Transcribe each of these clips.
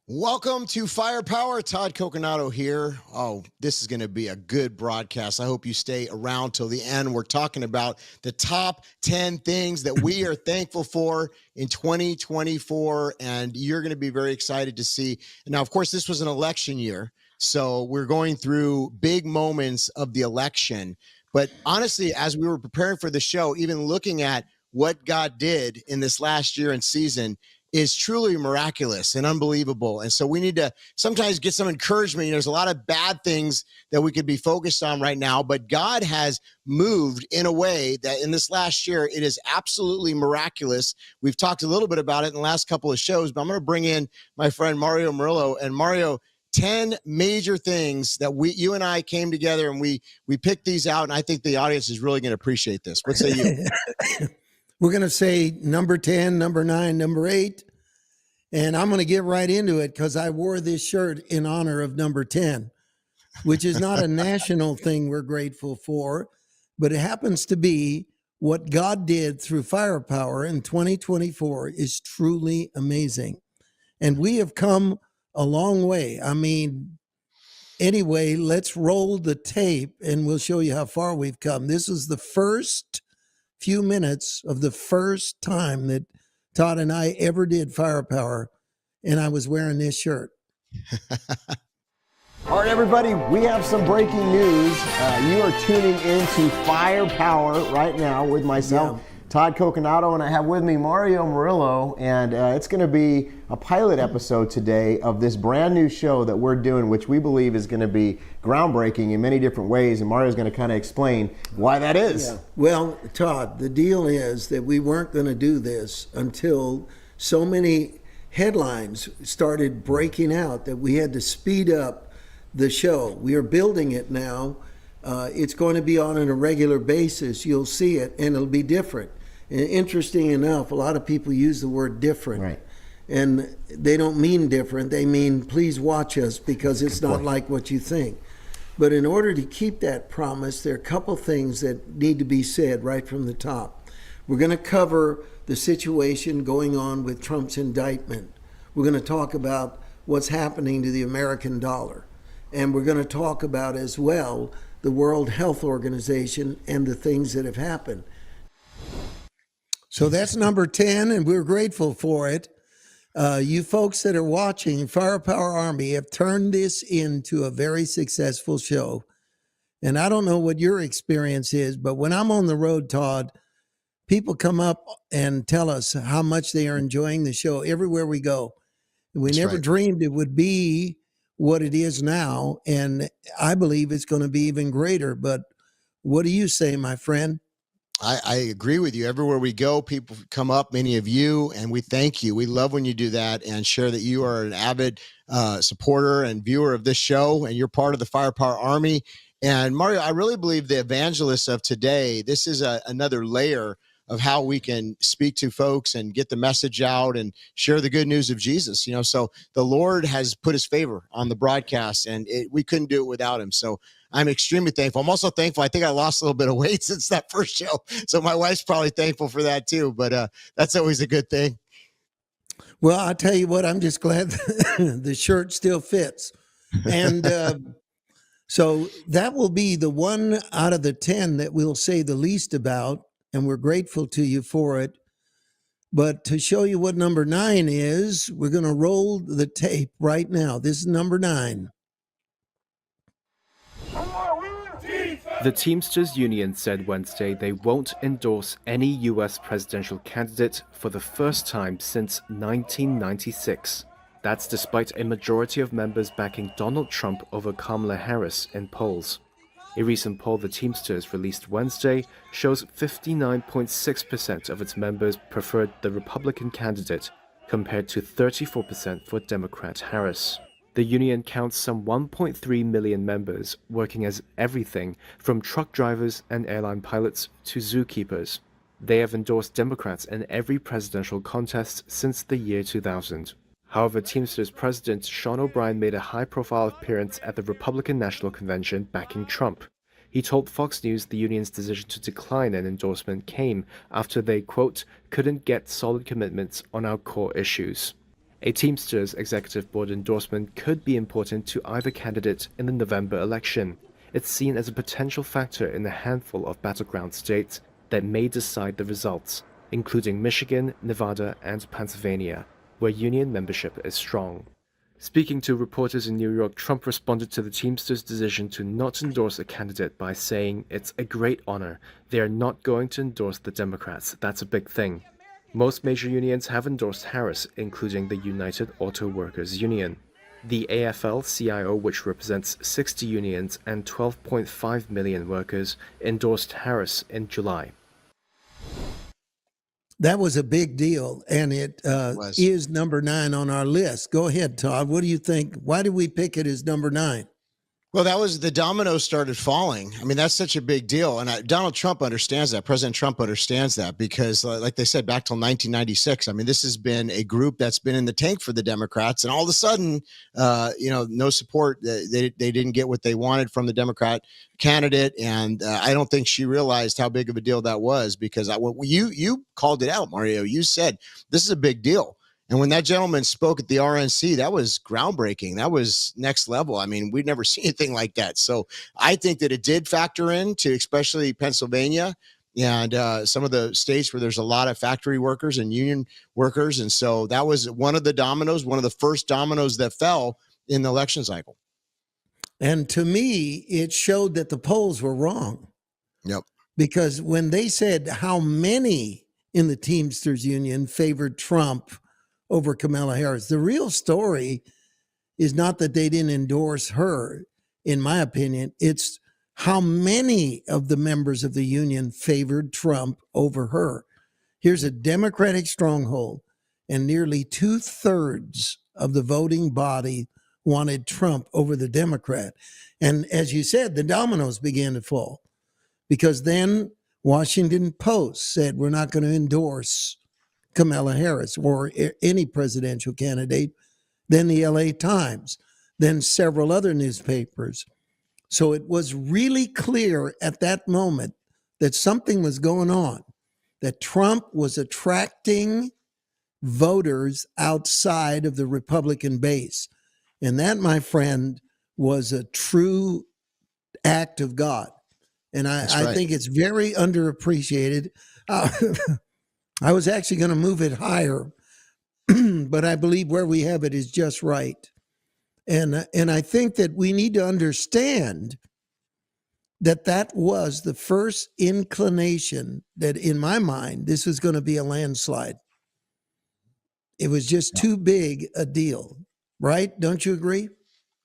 Welcome to Firepower. Todd Coconato here. Oh, this is going to be a good broadcast. I hope you stay around till the end. We're talking about the top 10 things that we are thankful for in 2024, and you're going to be very excited to see. Now, of course, this was an election year, so we're going through big moments of the election. But honestly, as we were preparing for the show, even looking at what God did in this last year and season, is truly miraculous and unbelievable. And so we need to sometimes get some encouragement. There's a lot of bad things that we could be focused on right now, but God has moved in a way that in this last year, it is absolutely miraculous. We've talked a little bit about it in the last couple of shows, but I'm going to bring in my friend Mario Murillo. And Mario, 10 major things that you and I came together and we picked these out. And I think the audience is really going to appreciate this. What say you? We're going to say number 10, number 9, number 8. And I'm going to get right into it because I wore this shirt in honor of number 10, which is not a national thing we're grateful for, but it happens to be what God did through Firepower in 2024 is truly amazing. And we have come a long way. I mean, anyway, let's roll the tape and we'll show you how far we've come. This is the first few minutes of the first time that Todd and I ever did Firepower, and I was wearing this shirt. All right, everybody, we have some breaking news. You are tuning into Firepower right now with myself, Todd Coconato, and I have with me Mario Murillo, and it's going to be a pilot episode today of this brand new show that we're doing, which we believe is going to be groundbreaking in many different ways, and Mario's going to kind of explain why that is. Yeah. Well, Todd, the deal is that we weren't going to do this until so many headlines started breaking out that we had to speed up the show. We are building it now. It's going to be on a regular basis. You'll see it, and it'll be different. And interesting enough, a lot of people use the word different. Right. And they don't mean different. They mean, please watch us because it's not like what you think. But in order to keep that promise, there are a couple things that need to be said right from the top. We're going to cover the situation going on with Trump's indictment. We're going to talk about what's happening to the American dollar. And we're going to talk about as well the World Health Organization and the things that have happened. So that's number 10, and we're grateful for it. You folks that are watching Firepower Army have turned this into a very successful show. And I don't know what your experience is, but when I'm on the road, Todd, people come up and tell us how much they are enjoying the show everywhere we go. We That's never right. dreamed it would be what it is now, and I believe it's going to be even greater. But what do you say, my friend? I agree with you. Everywhere we go, people come up, many of you, and we thank you. We love when you do that and share that you are an avid supporter and viewer of this show, and you're part of the Firepower Army. And Mario, I really believe the evangelists of today, this is another layer of how we can speak to folks and get the message out and share the good news of Jesus. So the Lord has put his favor on the broadcast, and we couldn't do it without him. So I'm extremely thankful. I'm also thankful. I think I lost a little bit of weight since that first show. So my wife's probably thankful for that too, but that's always a good thing. Well, I'll tell you what, I'm just glad the shirt still fits. And so that will be the one out of the 10 that we'll say the least about, and we're grateful to you for it. But to show you what number 9 is, we're going to roll the tape right now. This is number 9. The Teamsters union said Wednesday they won't endorse any U.S. presidential candidate for the first time since 1996. That's despite a majority of members backing Donald Trump over Kamala Harris in polls. A recent poll the Teamsters released Wednesday shows 59.6% of its members preferred the Republican candidate, compared to 34% for Democrat Harris. The union counts some 1.3 million members, working as everything from truck drivers and airline pilots to zookeepers. They have endorsed Democrats in every presidential contest since the year 2000. However, Teamsters President Sean O'Brien made a high-profile appearance at the Republican National Convention backing Trump. He told Fox News the union's decision to decline an endorsement came after they, quote, couldn't get solid commitments on our core issues. A Teamsters executive board endorsement could be important to either candidate in the November election. It's seen as a potential factor in a handful of battleground states that may decide the results, including Michigan, Nevada, and Pennsylvania, where union membership is strong. Speaking to reporters in New York, Trump responded to the Teamsters' decision to not endorse a candidate by saying, "It's a great honor. They are not going to endorse the Democrats. That's a big thing." Most major unions have endorsed Harris, including the United Auto Workers Union. The AFL-CIO, which represents 60 unions and 12.5 million workers, endorsed Harris in July. That was a big deal, and it is number 9 on our list. Go ahead, Todd. What do you think? Why did we pick it as number 9? Well, that was the dominoes started falling. I mean, that's such a big deal. And Donald Trump understands that. President Trump understands that because, like they said, back till 1996, I mean, this has been a group that's been in the tank for the Democrats. And all of a sudden, no support. They didn't get what they wanted from the Democrat candidate. And I don't think she realized how big of a deal that was because you called it out, Mario. You said this is a big deal. And when that gentleman spoke at the RNC, that was groundbreaking. That was next level. I mean, we'd never seen anything like that. So I think that it did factor into especially Pennsylvania and some of the states where there's a lot of factory workers and union workers. And so that was one of the dominoes, one of the first dominoes that fell in the election cycle. And to me, it showed that the polls were wrong. Yep. Because when they said how many in the Teamsters Union favored Trump over Kamala Harris, the real story is not that they didn't endorse her, in my opinion. It's how many of the members of the union favored Trump over her. Here's a Democratic stronghold, and nearly 2/3 of the voting body wanted Trump over the Democrat. And as you said, the dominoes began to fall because then Washington Post said, we're not going to endorse Kamala Harris or any presidential candidate, then the LA Times, then several other newspapers. So it was really clear at that moment that something was going on, that Trump was attracting voters outside of the Republican base. And that, my friend, was a true act of God. And I think it's very underappreciated. I was actually going to move it higher, but I believe where we have it is just right. And I think that we need to understand that that was the first inclination that, in my mind, this was going to be a landslide. It was just too big a deal, right? Don't you agree?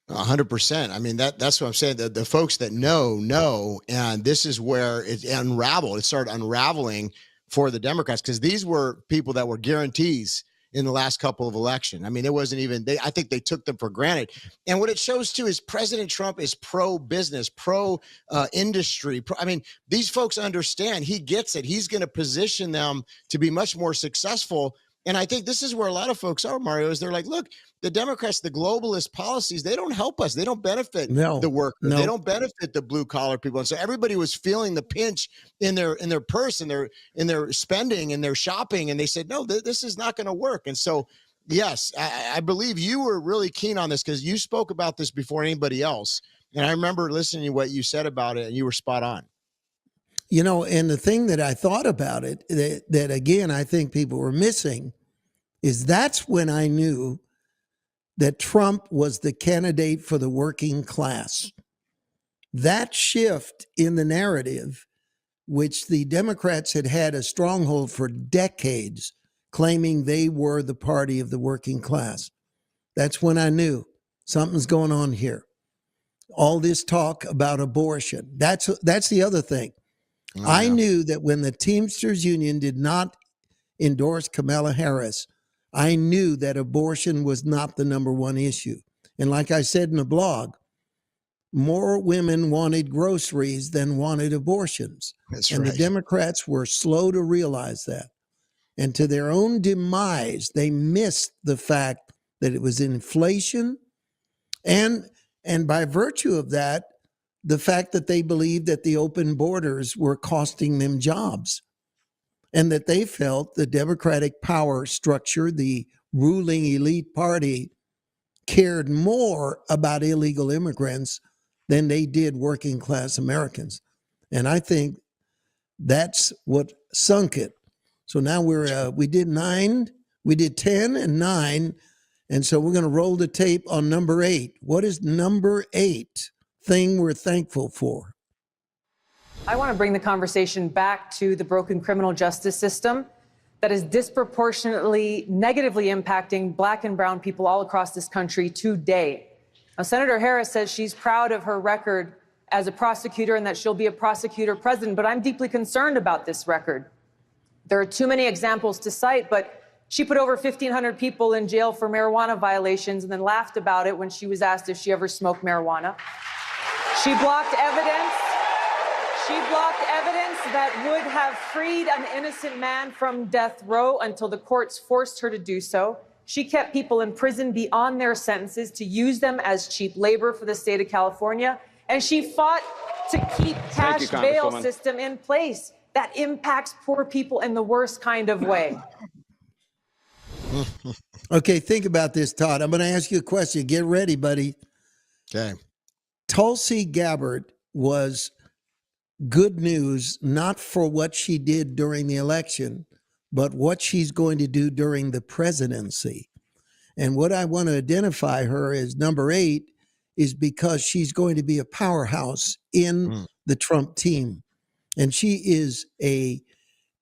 100%. I mean, that's what I'm saying. The folks that know, and this is where it unraveled. It started unraveling for the Democrats because these were people that were guarantees in the last couple of elections. I mean, it wasn't even, I think they took them for granted. And what it shows too is President Trump is pro-business, pro-industry. I mean, these folks understand, he gets it. He's going to position them to be much more successful. And I think this is where a lot of folks are, Mario, is they're like, look, the Democrats, the globalist policies, they don't help us. They don't benefit the worker. No. They don't benefit the blue collar people. And so everybody was feeling the pinch in their purse and in their spending and their shopping. And they said, no, this is not going to work. And so, yes, I believe you were really keen on this because you spoke about this before anybody else. And I remember listening to what you said about it, and you were spot on. You know, and the thing that I thought about it, that again, I think people were missing, is that's when I knew that Trump was the candidate for the working class. That shift in the narrative, which the Democrats had had a stronghold for decades, claiming they were the party of the working class. That's when I knew something's going on here. All this talk about abortion, that's the other thing. Oh, yeah. I knew that when the Teamsters Union did not endorse Kamala Harris, I knew that abortion was not the number one issue. And like I said in the blog, more women wanted groceries than wanted abortions. That's and right. The Democrats were slow to realize that. And to their own demise, they missed the fact that it was inflation. And by virtue of that, the fact that they believed that the open borders were costing them jobs. And that they felt the Democratic power structure, the ruling elite party cared more about illegal immigrants than they did working class Americans. And I think that's what sunk it. So now we did 9, we did 10 and 9. And so we're going to roll the tape on number 8. What is number 8 thing we're thankful for? I want to bring the conversation back to the broken criminal justice system that is disproportionately negatively impacting Black and brown people all across this country today. Now, Senator Harris says she's proud of her record as a prosecutor and that she'll be a prosecutor president, but I'm deeply concerned about this record. There are too many examples to cite, but she put over 1,500 people in jail for marijuana violations and then laughed about it when she was asked if she ever smoked marijuana. She blocked evidence. She blocked evidence that would have freed an innocent man from death row until the courts forced her to do so. She kept people in prison beyond their sentences to use them as cheap labor for the state of California. And she fought to keep cash bail system in place that impacts poor people in the worst kind of way. Okay, think about this, Todd. I'm going to ask you a question. Get ready, buddy. Okay. Tulsi Gabbard was good news, not for what she did during the election, but what she's going to do during the presidency. And what I want to identify her as number 8 is because she's going to be a powerhouse in the Trump team. And she is a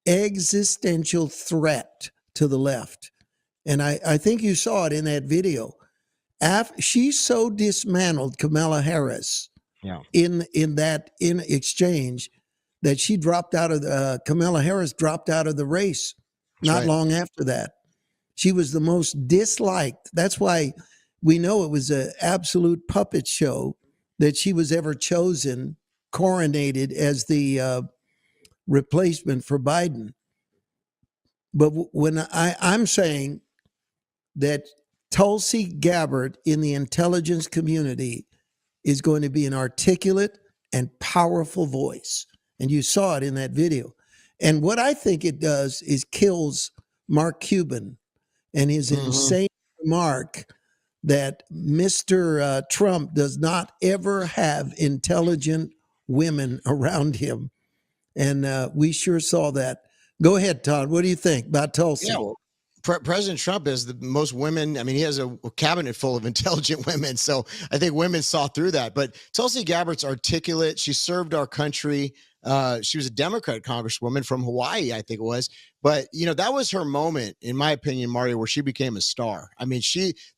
existential threat to the left. And I think you saw it in that video. She so dismantled Kamala Harris in exchange that she dropped out of Kamala Harris dropped out of the race not long after that. She was the most disliked. That's why we know it was an absolute puppet show that she was ever chosen, coronated as the replacement for Biden. But when I'm saying that Tulsi Gabbard in the intelligence community is going to be an articulate and powerful voice. And you saw it in that video. And what I think it does is kills Mark Cuban and his insane remark that Mr. Trump does not ever have intelligent women around him. And we sure saw that. Go ahead, Todd. What do you think about Tulsi? Yeah, well, President Trump has the most women. I mean, he has a cabinet full of intelligent women. So I think women saw through that. But Tulsi Gabbard's articulate. She served our country. She was a Democrat congresswoman from Hawaii, I think it was. But, you know, that was her moment, in my opinion, Mario, where she became a star. I mean,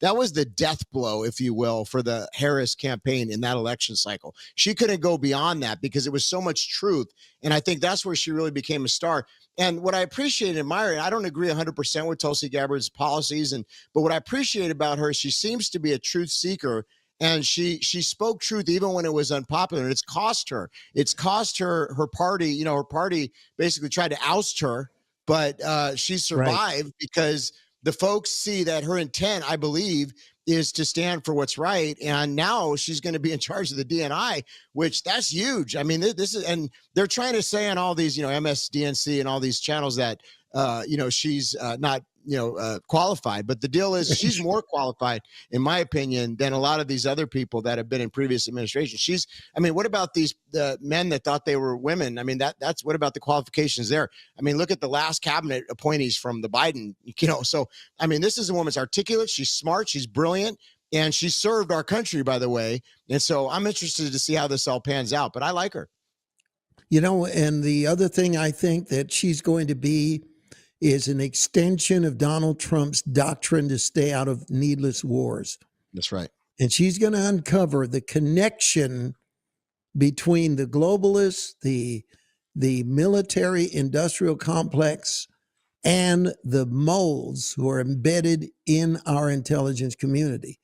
that was the death blow, if you will, for the Harris campaign in that election cycle. She couldn't go beyond that because it was so much truth. And I think that's where she really became a star. And what I appreciate and admire, I don't agree 100% with Tulsi Gabbard's policies, but what I appreciate about her, she seems to be a truth seeker. And she spoke truth even when it was unpopular. And it's cost her. It's cost her party. You know, her party basically tried to oust her, but she survived because the folks see that her intent, I believe, is to stand for what's right. And now she's going to be in charge of the DNI, which that's huge. I mean, this is, and they're trying to say on all these, you know, MSDNC and all these channels that, you know, she's not, qualified. But the deal is she's more qualified, in my opinion, than a lot of these other people that have been in previous administrations. What about these men that thought they were women? I mean, that's what about the qualifications there? I mean, look at the last cabinet appointees from the Biden, so, I mean, this is a woman's articulate. She's smart. She's brilliant. And she served our country, by the way. And so I'm interested to see how this all pans out, but I like her. You know, and the other thing I think that she's going to be is an extension of Donald Trump's doctrine to stay out of needless wars. That's right. And she's going to uncover the connection between the globalists, the military industrial complex, and the moles who are embedded in our intelligence community.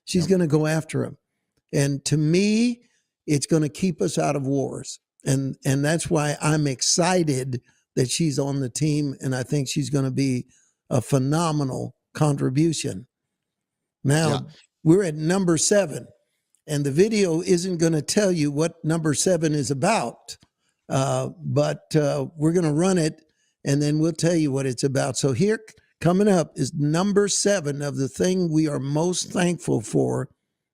She's going to go after them. And to me, it's going to keep us out of wars. And that's why I'm excited that she's on the team, and I think she's going to be a phenomenal contribution. Now, we're at number 7, and the video isn't going to tell you what number 7 is about, but we're going to run it, and then we'll tell you what it's about. So here coming up is number 7 of the thing we are most thankful for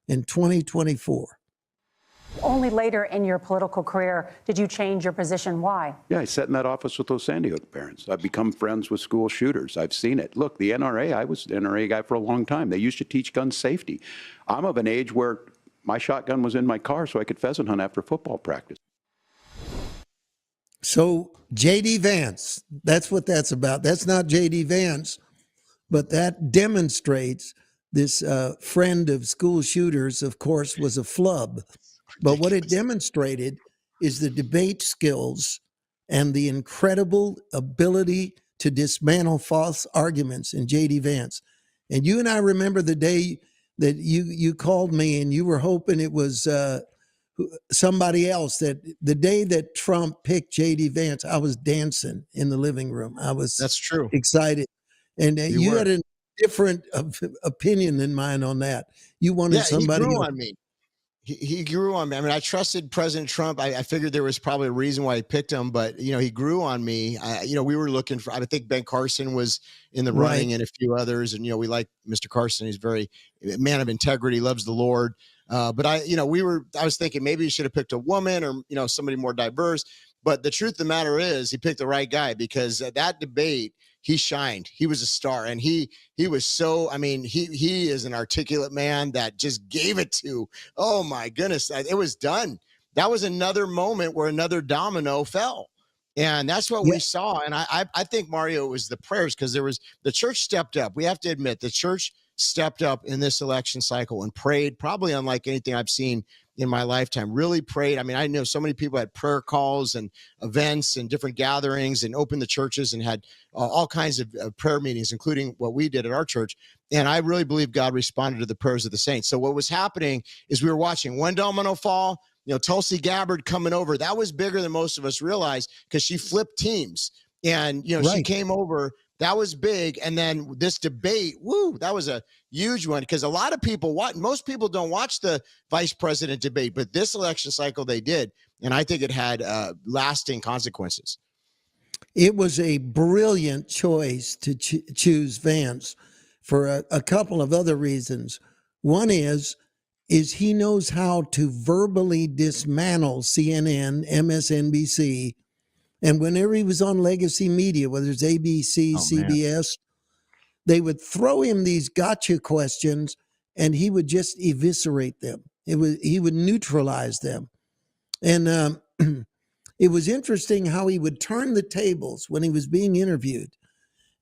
in 2024. Only later in your political career did you change your position. Why? Yeah, I sat in that office with those Sandy Hook parents. I've become friends with school shooters. I've seen it. Look, the NRA, I was an NRA guy for a long time. They used to teach gun safety. I'm of an age where my shotgun was in my car so I could pheasant hunt after football practice. So J.D. Vance, that's what that's about. That's not J.D. Vance, but that demonstrates this friend of school shooters, of course, was a flub. But what it demonstrated is the debate skills and the incredible ability to dismantle false arguments in J.D. Vance. And you and I remember the day that you called me and you were hoping it was somebody else, that the day that Trump picked J.D. Vance, I was dancing in the living room. That's true. Excited. And you had a different opinion than mine on that. You wanted somebody he grew else. on me. He grew on me. I mean, I trusted President Trump. I figured there was probably a reason why he picked him, but he grew on me. We were looking for. I think Ben Carson was in the running, and a few others. And we like Mr. Carson. He's very a man of integrity, loves the Lord. But I was thinking maybe he should have picked a woman or somebody more diverse. But the truth of the matter is, he picked the right guy, because that debate, he shined. He was a star, and he was so. I mean, he is an articulate man that just gave it to. Oh my goodness, it was done. That was another moment where another domino fell, and that's what we saw. And I think, Mario, it was the prayers, because the church stepped up. We have to admit, the church stepped up in this election cycle and prayed, probably unlike anything I've seen in my lifetime. Really prayed. I mean, I know so many people had prayer calls and events and different gatherings and opened the churches and had all kinds of prayer meetings, including what we did at our church. And I really believe God responded to the prayers of the saints. So what was happening is we were watching one domino fall. Tulsi Gabbard coming over. That was bigger than most of us realized, because she flipped teams. And, she came over. That was big. And then this debate, that was a huge one, because a lot of people most people don't watch the vice president debate, but this election cycle they did. And I think it had lasting consequences. It was a brilliant choice to choose Vance for a couple of other reasons. One is he knows how to verbally dismantle CNN, MSNBC, and whenever he was on legacy media, whether it's ABC, CBS, they would throw him these gotcha questions, and he would just eviscerate them. He would neutralize them. And it was interesting how he would turn the tables when he was being interviewed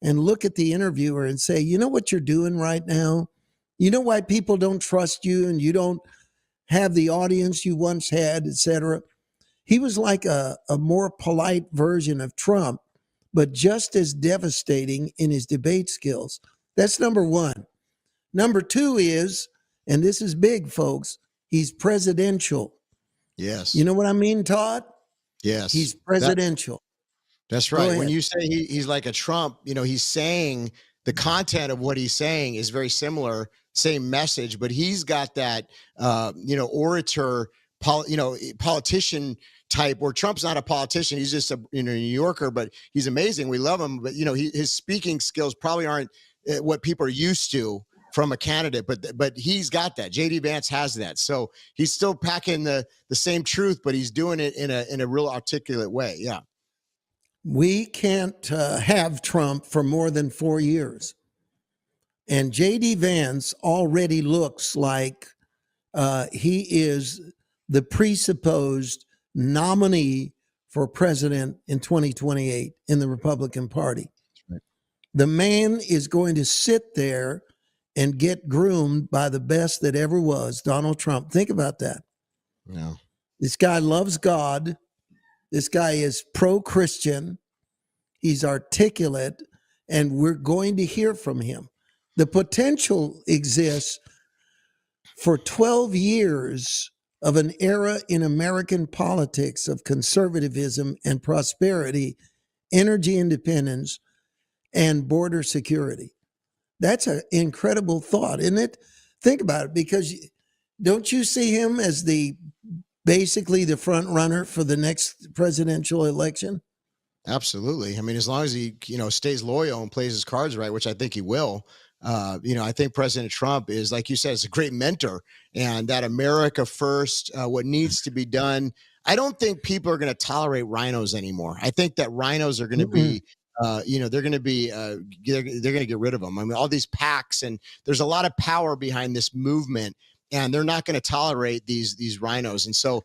and look at the interviewer and say, you know what you're doing right now? You know why people don't trust you and you don't have the audience you once had, et cetera? He was like a more polite version of Trump, but just as devastating in his debate skills. That's number one. Number two is, and this is big, folks, he's presidential. Yes. You know what I mean, Todd? Yes. He's presidential. That's right. When you say he's like a Trump, he's saying the content of what he's saying is very similar, same message, but he's got that, orator, politician type, where Trump's not a politician. He's just a New Yorker, but he's amazing. We love him. But, his speaking skills probably aren't what people are used to from a candidate, but he's got that. J.D. Vance has that. So he's still packing the same truth, but he's doing it in a real articulate way. Yeah. We can't have Trump for more than 4 years. And J.D. Vance already looks like he is the presupposed nominee for president in 2028 in the Republican Party. Right. The man is going to sit there and get groomed by the best that ever was, Donald Trump. Think about that. Yeah. This guy loves God. This guy is pro-Christian. He's articulate, and we're going to hear from him. The potential exists for 12 years of an era in American politics of conservatism and prosperity, energy independence, and border security. That's an incredible thought, isn't it? Think about it, because don't you see him as basically the front runner for the next presidential election? Absolutely. I mean, as long as he, stays loyal and plays his cards right, which I think he will. I think President Trump is, like you said, is a great mentor, and that America first, what needs to be done. I don't think people are going to tolerate rhinos anymore. I think that rhinos are going to be, they're going to be, they're going to get rid of them. I mean, all these PACs, and there's a lot of power behind this movement, and they're not going to tolerate these rhinos. And so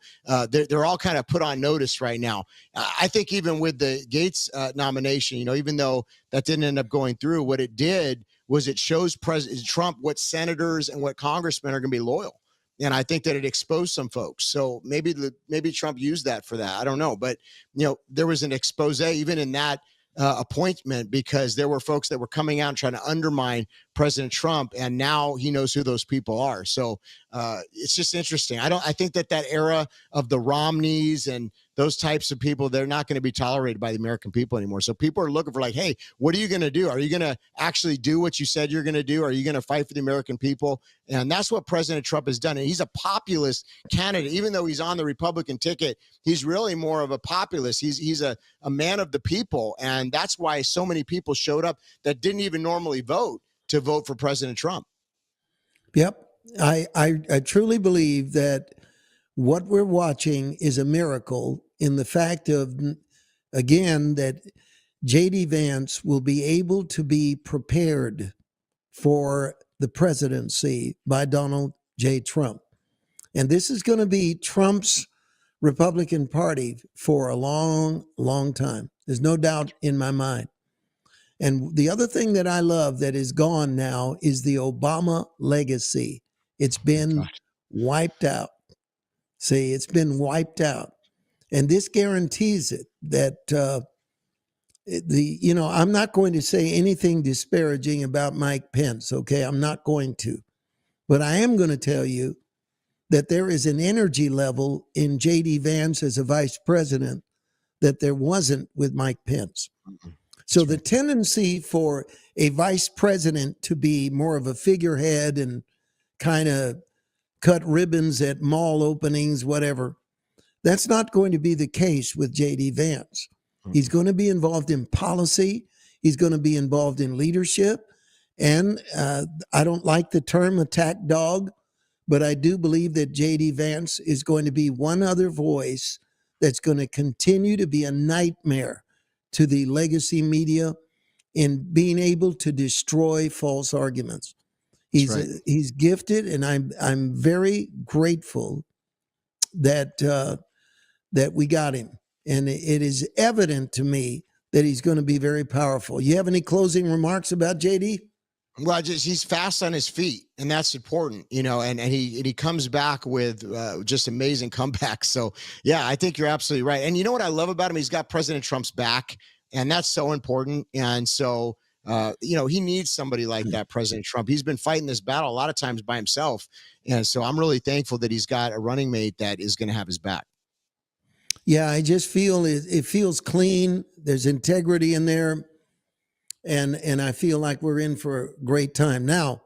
they're all kind of put on notice right now. I think even with the Gates nomination, even though that didn't end up going through, what it did was it shows President Trump what senators and what congressmen are going to be loyal. And I think that it exposed some folks. So maybe Trump used that for that. I don't know. But, there was an expose even in that appointment, because there were folks that were coming out and trying to undermine President Trump, and now he knows who those people are. So it's just interesting. I think that era of the Romneys and those types of people, they're not going to be tolerated by the American people anymore. So people are looking for, like, hey, what are you going to do? Are you going to actually do what you said you're going to do? Are you going to fight for the American people? And that's what President Trump has done. And he's a populist candidate. Even though he's on the Republican ticket, he's really more of a populist. He's a man of the people. And that's why so many people showed up that didn't even normally vote to vote for President Trump. Yep. I truly believe that what we're watching is a miracle in the fact of, again, that J.D. Vance will be able to be prepared for the presidency by Donald J. Trump. And this is going to be Trump's Republican Party for a long, long time. There's no doubt in my mind. And the other thing that I love that is gone now is the Obama legacy. It's been wiped out. See, it's been wiped out. And this guarantees it that I'm not going to say anything disparaging about Mike Pence, okay? I'm not going to. But I am going to tell you that there is an energy level in J.D. Vance as a vice president that there wasn't with Mike Pence. So the tendency for a vice president to be more of a figurehead and kind of cut ribbons at mall openings, whatever, that's not going to be the case with J.D. Vance. He's going to be involved in policy. He's going to be involved in leadership. And I don't like the term attack dog, but I do believe that J.D. Vance is going to be one other voice that's going to continue to be a nightmare to the legacy media in being able to destroy false arguments. He's gifted, and I'm very grateful that that we got him. And it is evident to me that he's going to be very powerful. You have any closing remarks about JD? Well, he's fast on his feet, and that's important, and he comes back with just amazing comebacks. So, yeah, I think you're absolutely right. And you know what I love about him? He's got President Trump's back, and that's so important. And so, he needs somebody like that, President Trump. He's been fighting this battle a lot of times by himself. And so I'm really thankful that he's got a running mate that is going to have his back. Yeah, I just feel it feels clean. There's integrity in there. And I feel like we're in for a great time. Now,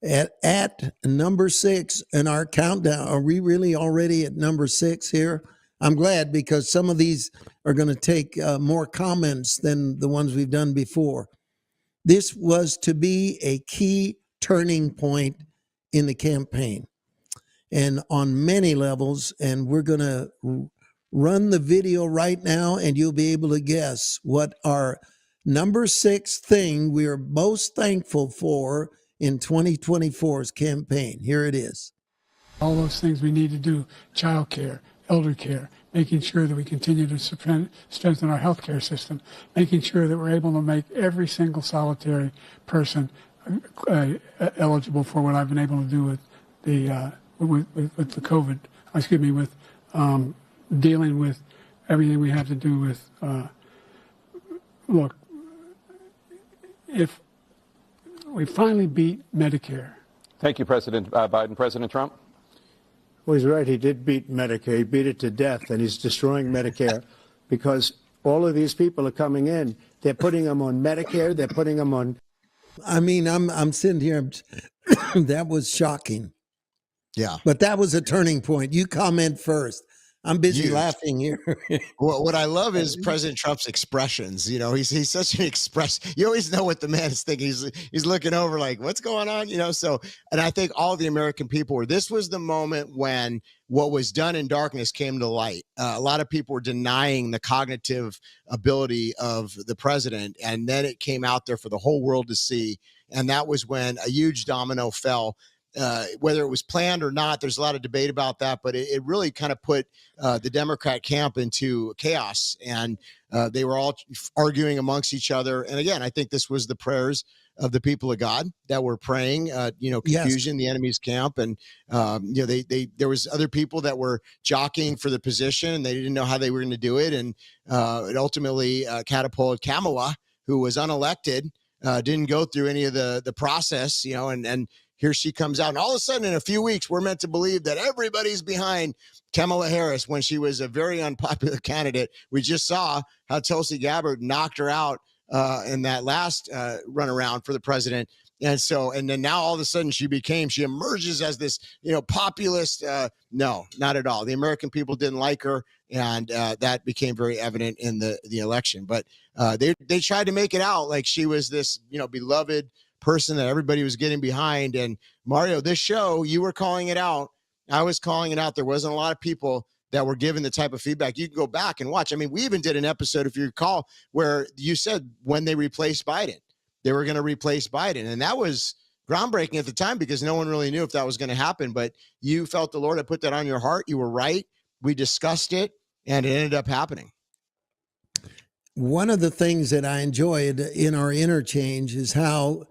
at number 6 in our countdown, are we really already at number 6 here? I'm glad, because some of these are going to take more comments than the ones we've done before. This was to be a key turning point in the campaign, and on many levels. And we're going to run the video right now, and you'll be able to guess what our number 6 thing we are most thankful for in 2024's campaign. Here it is. All those things we need to do: child care, elder care, making sure that we continue to strengthen our healthcare system, making sure that we're able to make every single solitary person eligible for what I've been able to do with the with the COVID. With dealing with everything we have to do with. Look, if we finally beat Medicare. Thank you, President Biden. President Trump? Well, he's right. He did beat Medicare. He beat it to death, and he's destroying Medicare because all of these people are coming in. They're putting them on Medicare. They're putting them on. I mean, I'm sitting here. That was shocking. Yeah. But that was a turning point. You comment first. I'm busy Huge. laughing here. What I love is President Trump's expressions. You know, he's such an express. You always know what the man is thinking. He's looking over like, what's going on? You know, so, and I think all the American people were. This was the moment when what was done in darkness came to light. A lot of people were denying the cognitive ability of the president, and then it came out there for the whole world to see. And that was when a huge domino fell. Whether it was planned or not, there's a lot of debate about that, but it really kind of put the Democrat camp into chaos, and they were all arguing amongst each other. And again, I think this was the prayers of the people of God that were praying, confusion, the enemy's camp. And, there was other people that were jockeying for the position, and they didn't know how they were going to do it. And it ultimately catapulted Kamala, who was unelected, didn't go through any of the process, and here she comes out. And all of a sudden, in a few weeks, we're meant to believe that everybody's behind Kamala Harris when she was a very unpopular candidate. We just saw how Tulsi Gabbard knocked her out in that last runaround for the president. And then now all of a sudden she emerges as this, populist. No, not at all. The American people didn't like her. And that became very evident in the election. But they tried to make it out like she was this, beloved person that everybody was getting behind. And Mario, this show, you were calling it out. I was calling it out. There wasn't a lot of people that were given the type of feedback. You can go back and watch. I mean, we even did an episode, if you recall, where you said when they replaced Biden, they were going to replace Biden. And that was groundbreaking at the time because no one really knew if that was going to happen. But you felt the Lord had put that on your heart. You were right. We discussed it, and it ended up happening. One of the things that I enjoyed in our interchange is how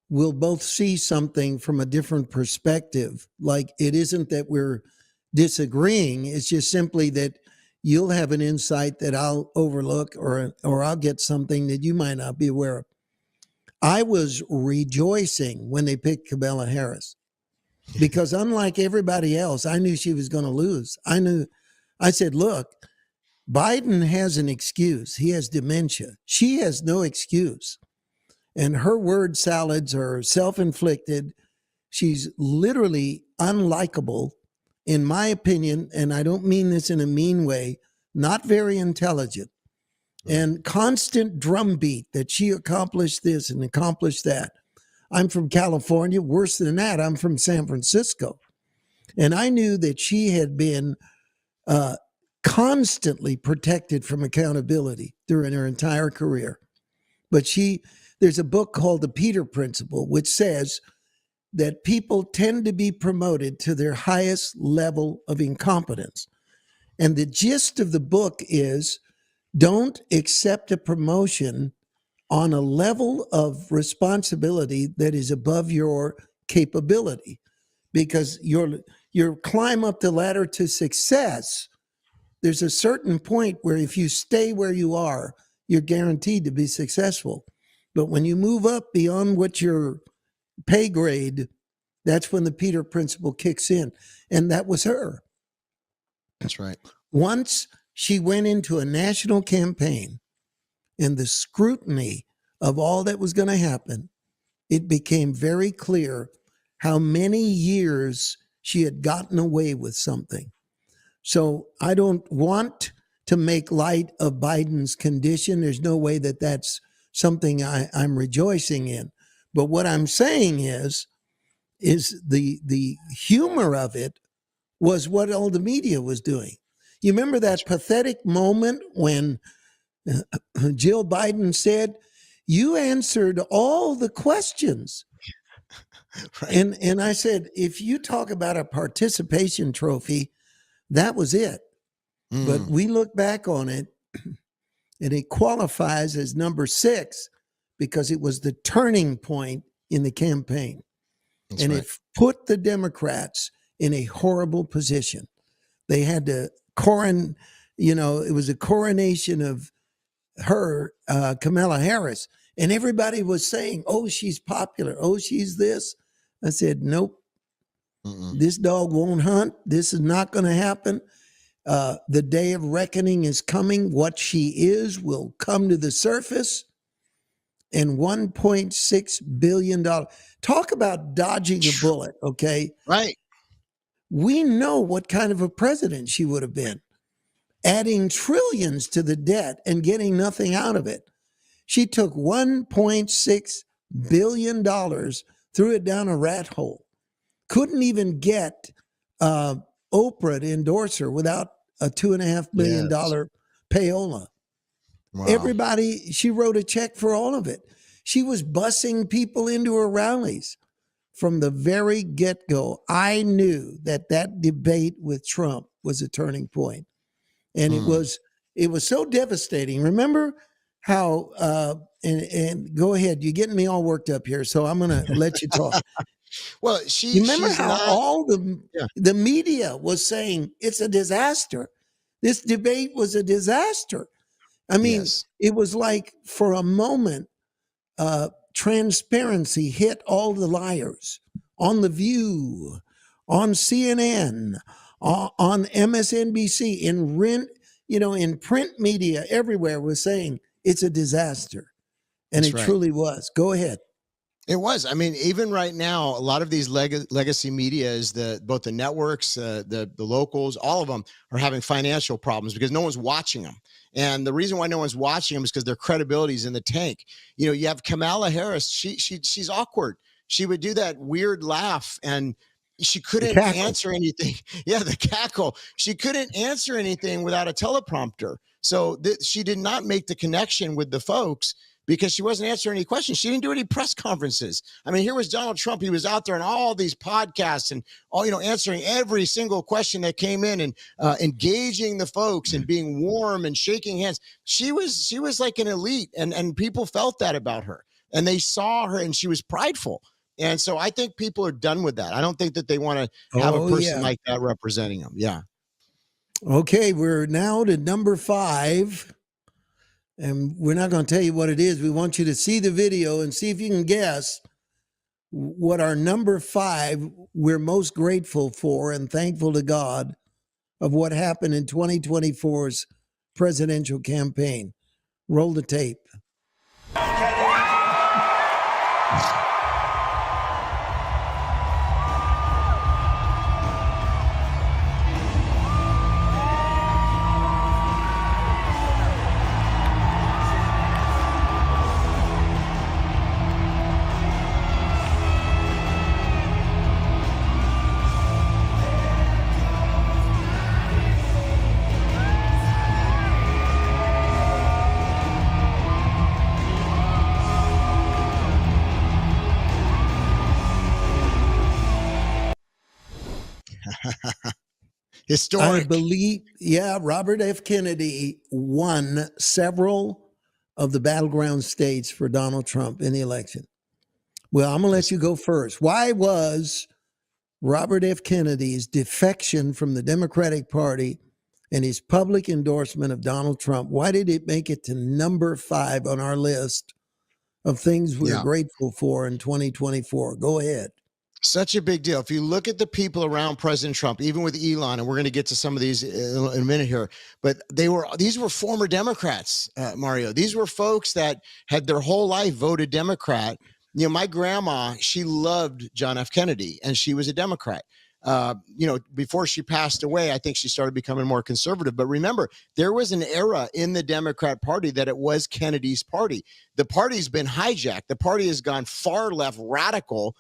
we'll both see something from a different perspective. Like, it isn't that we're disagreeing. It's just simply that you'll have an insight that I'll overlook, or I'll get something that you might not be aware of. I was rejoicing when they picked Kamala Harris because unlike everybody else, I knew she was going to lose. I said, look, Biden has an excuse. He has dementia. She has no excuse. And her word salads are self-inflicted. She's literally unlikable, in my opinion, and I don't mean this in a mean way, not very intelligent. And constant drumbeat that she accomplished this and accomplished that. I'm from California. Worse than that, I'm from San Francisco. And I knew that she had been constantly protected from accountability during her entire career. But there's a book called The Peter Principle, which says that people tend to be promoted to their highest level of incompetence. And the gist of the book is, don't accept a promotion on a level of responsibility that is above your capability, because your climb up the ladder to success, there's a certain point where if you stay where you are, you're guaranteed to be successful. But when you move up beyond what your pay grade, that's when the Peter Principle kicks in. And that was her. That's right. Once she went into a national campaign and the scrutiny of all that was going to happen, it became very clear how many years she had gotten away with something. So I don't want to make light of Biden's condition. There's no way that that's something I'm rejoicing in. But what I'm saying is the humor of it was what all the media was doing. You remember that pathetic moment when Jill Biden said, you answered all the questions. Right. And I said, if you talk about a participation trophy, that was it. But we look back on it, and it qualifies as number 6 because it was the turning point in the campaign. That's and right. It put the Democrats in a horrible position. They had to it was a coronation of her, Kamala Harris, and everybody was saying, oh, she's popular. Oh, she's this. I said, nope, this dog won't hunt. This is not going to happen. The day of reckoning is coming. What she is will come to the surface. And $1.6 billion. Talk about dodging a bullet, okay? Right. We know what kind of a president she would have been. adding trillions to the debt and getting nothing out of it. She took $1.6 billion, threw it down a rat hole. Couldn't even get Oprah to endorse her without a $2.5 billion payola. Wow. Everybody, she wrote a check for all of it. She was busing people into her rallies. From the very get-go, I knew that debate with Trump was a turning point. And it was so devastating. Remember how, and go ahead, you're getting me all worked up here, so I'm going to let you talk. Well, You remember how all the media was saying it's a disaster. This debate was a disaster. I mean, it was like for a moment, transparency hit all the liars on The View, on CNN, on MSNBC, in print media, everywhere was saying it's a disaster. And it truly was. Go ahead. It was. I mean, even right now, a lot of these legacy media is both the networks, the locals, all of them are having financial problems because no one's watching them. And the reason why no one's watching them is because their credibility is in the tank. You know, you have Kamala Harris. She's awkward. She would do that weird laugh and she couldn't answer anything. Yeah, the cackle. She couldn't answer anything without a teleprompter. So she did not make the connection with the folks because she wasn't answering any questions. She didn't do any press conferences. I mean, here was Donald Trump. He was out there in all these podcasts and all, answering every single question that came in and engaging the folks and being warm and shaking hands. She was like an elite, and people felt that about her, and they saw her, and she was prideful. And so I think people are done with that. I don't think that they want to have a person like that representing them. Yeah. Okay, we're now to number 5. And we're not going to tell you what it is. We want you to see the video and see if you can guess what our number 5 we're most grateful for and thankful to God of what happened in 2024's presidential campaign. Roll the tape. Historic. I believe, Robert F. Kennedy won several of the battleground states for Donald Trump in the election. Well, I'm going to let you go first. Why was Robert F. Kennedy's defection from the Democratic Party and his public endorsement of Donald Trump, why did it make it to number 5 on our list of things we're grateful for in 2024? Go ahead. Such a big deal. If you look at the people around President Trump, even with Elon, and we're going to get to some of these in a minute here, but these were former Democrats, Mario. These were folks that had their whole life voted Democrat. You know, my grandma, she loved John F. Kennedy, and she was a Democrat. Before she passed away, I think she started becoming more conservative. But remember, there was an era in the Democrat Party that it was Kennedy's party. The party's been hijacked. The party has gone far left radical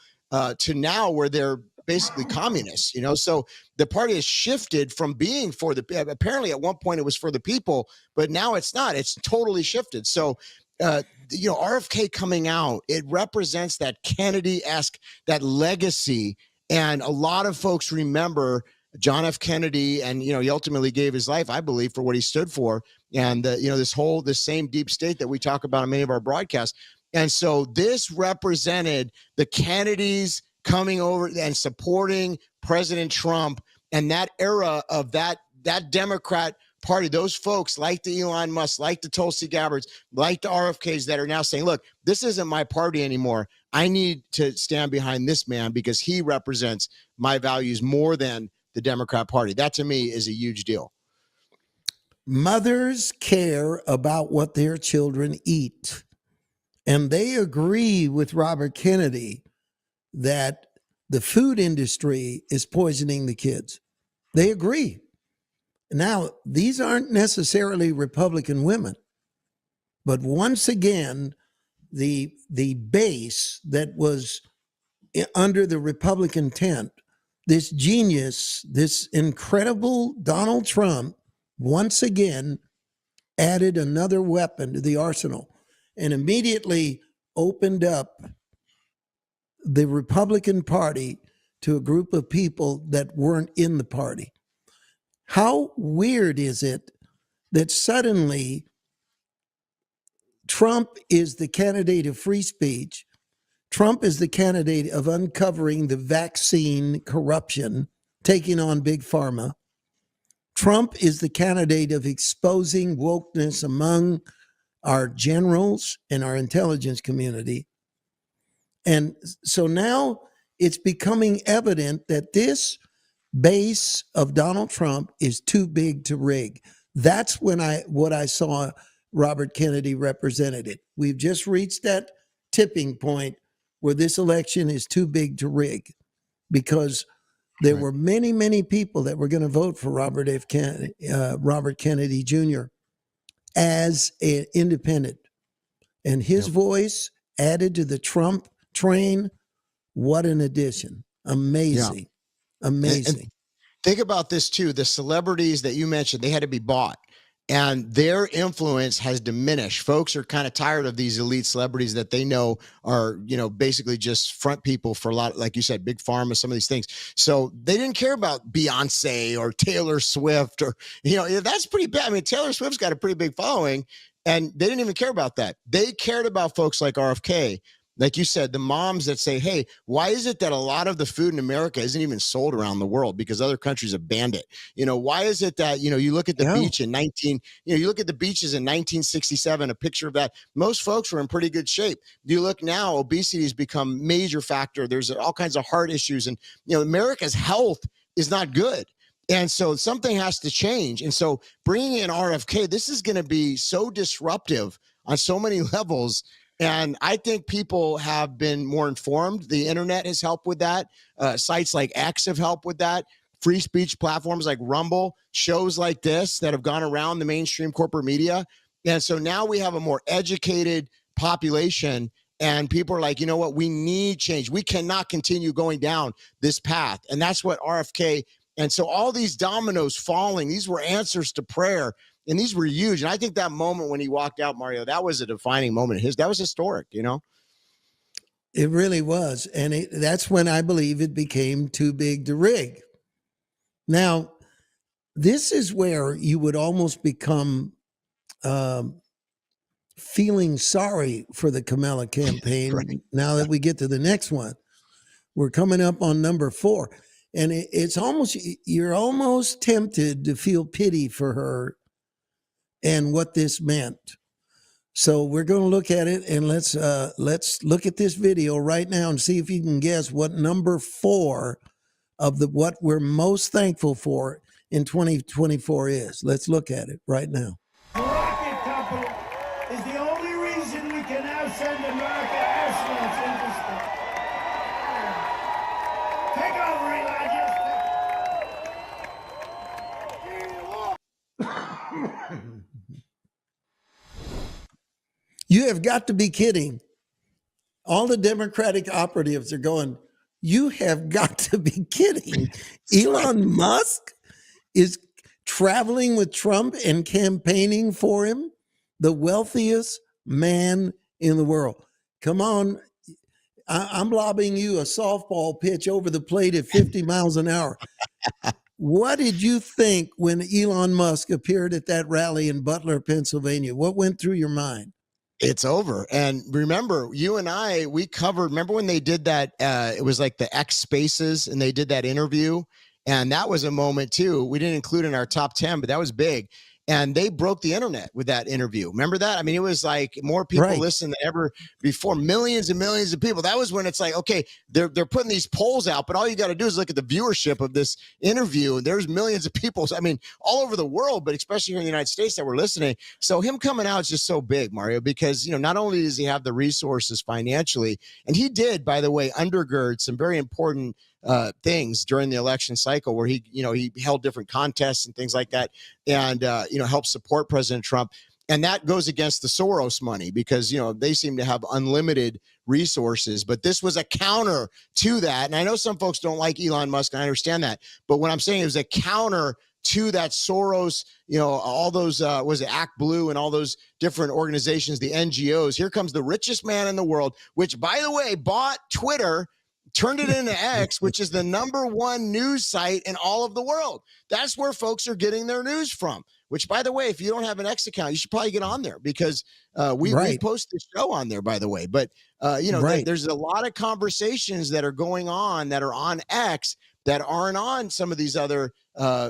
to now where they're basically communists, so the party has shifted from being for the, apparently at one point it was for the people, but now it's not, it's totally shifted. So, RFK coming out, it represents that Kennedy-esque, that legacy. And a lot of folks remember John F. Kennedy, and, he ultimately gave his life, I believe, for what he stood for. And, this same deep state that we talk about in many of our broadcasts. And so this represented the Kennedys coming over and supporting President Trump and that era of that Democrat Party, those folks like the Elon Musk, like the Tulsi Gabbards, like the RFKs that are now saying, look, this isn't my party anymore. I need to stand behind this man because he represents my values more than the Democrat Party. That to me is a huge deal. Mothers care about what their children eat. And they agree with Robert Kennedy that the food industry is poisoning the kids. They agree. Now, these aren't necessarily Republican women, but once again, the base that was under the Republican tent, this genius, this incredible Donald Trump, once again added another weapon to the arsenal and immediately opened up the Republican Party to a group of people that weren't in the party. How weird is it that suddenly Trump is the candidate of free speech? Trump is the candidate of uncovering the vaccine corruption, taking on Big Pharma. Trump is the candidate of exposing wokeness among our generals and our intelligence community. And so now it's becoming evident that this base of Donald Trump is too big to rig. That's what I saw Robert Kennedy represented it. We've just reached that tipping point where this election is too big to rig, because there were many, many people that were going to vote for Robert Kennedy Jr. as an independent. And his voice added to the Trump train. What an addition. Amazing. Amazing. And think about this too. The celebrities that you mentioned, they had to be bought, and their influence has diminished. Folks are kind of tired of these elite celebrities that they know are, basically just front people for a lot, like you said, Big Pharma, some of these things. So they didn't care about Beyonce or Taylor Swift or, that's pretty bad. I mean, Taylor Swift's got a pretty big following, and they didn't even care about that. They cared about folks like RFK. Like you said, the moms that say, hey, why is it that a lot of the food in America isn't even sold around the world because other countries have banned it? Why is it that, you look at the beach in you look at the beaches in 1967, a picture of that, most folks were in pretty good shape. You look now, obesity has become a major factor. There's all kinds of heart issues, and, America's health is not good. And so something has to change. And so bringing in RFK, this is going to be so disruptive on so many levels. And I think people have been more informed. The internet has helped with that. Sites like X have helped with that. Free speech platforms like Rumble, shows like this that have gone around the mainstream corporate media. And so now we have a more educated population, and people are like, you know what? We need change. We cannot continue going down this path. And that's what RFK. And so all these dominoes falling, these were answers to prayer. And these were huge. And I think that moment when he walked out, Mario, that was a defining moment. That was historic, It really was. And that's when I believe it became too big to rig. Now, this is where you would almost become feeling sorry for the Kamala campaign. Right. Now that we get to the next one, we're coming up on number 4. And it's almost, you're almost tempted to feel pity for her and what this meant. So we're going to look at it, and let's look at this video right now and see if you can guess what number 4 of what we're most thankful for in 2024 is. Let's look at it right now. The rocket company is the only reason we can now send America astronauts into space. Take over, Elijah. You have got to be kidding. All the Democratic operatives are going, you have got to be kidding. Elon Musk is traveling with Trump and campaigning for him, the wealthiest man in the world. Come on. I'm lobbing you a softball pitch over the plate at 50 miles an hour. What did you think when Elon Musk appeared at that rally in Butler, Pennsylvania? What went through your mind? It's over. And remember, you and I, we covered, remember when they did that, it was like the X Spaces, and they did that interview. And that was a moment too. We didn't include in our top 10, but that was big. And they broke the internet with that interview. Remember that? I mean, it was like more people listened than ever before, millions and millions of people. That was when it's like, okay, they're putting these polls out, but all you got to do is look at the viewership of this interview. And there's millions of people. I mean, all over the world, but especially here in the United States that were listening. So him coming out is just so big, Mario, because, not only does he have the resources financially, and he did, by the way, undergird some very important things during the election cycle where he held different contests and things like that, and helped support President Trump. And that goes against the Soros money because, they seem to have unlimited resources. But this was a counter to that. And I know some folks don't like Elon Musk, and I understand that. But what I'm saying is a counter to that Soros, all those, was it Act Blue and all those different organizations, the NGOs. Here comes the richest man in the world, which, by the way, bought Twitter, turned it into X, which is the ¡1 news site in all of the world. That's where folks are getting their news from, which, by the way, if you don't have an X account, you should probably get on there because we post the show on there, by the way. But, there's a lot of conversations that are going on that are on X that aren't on some of these other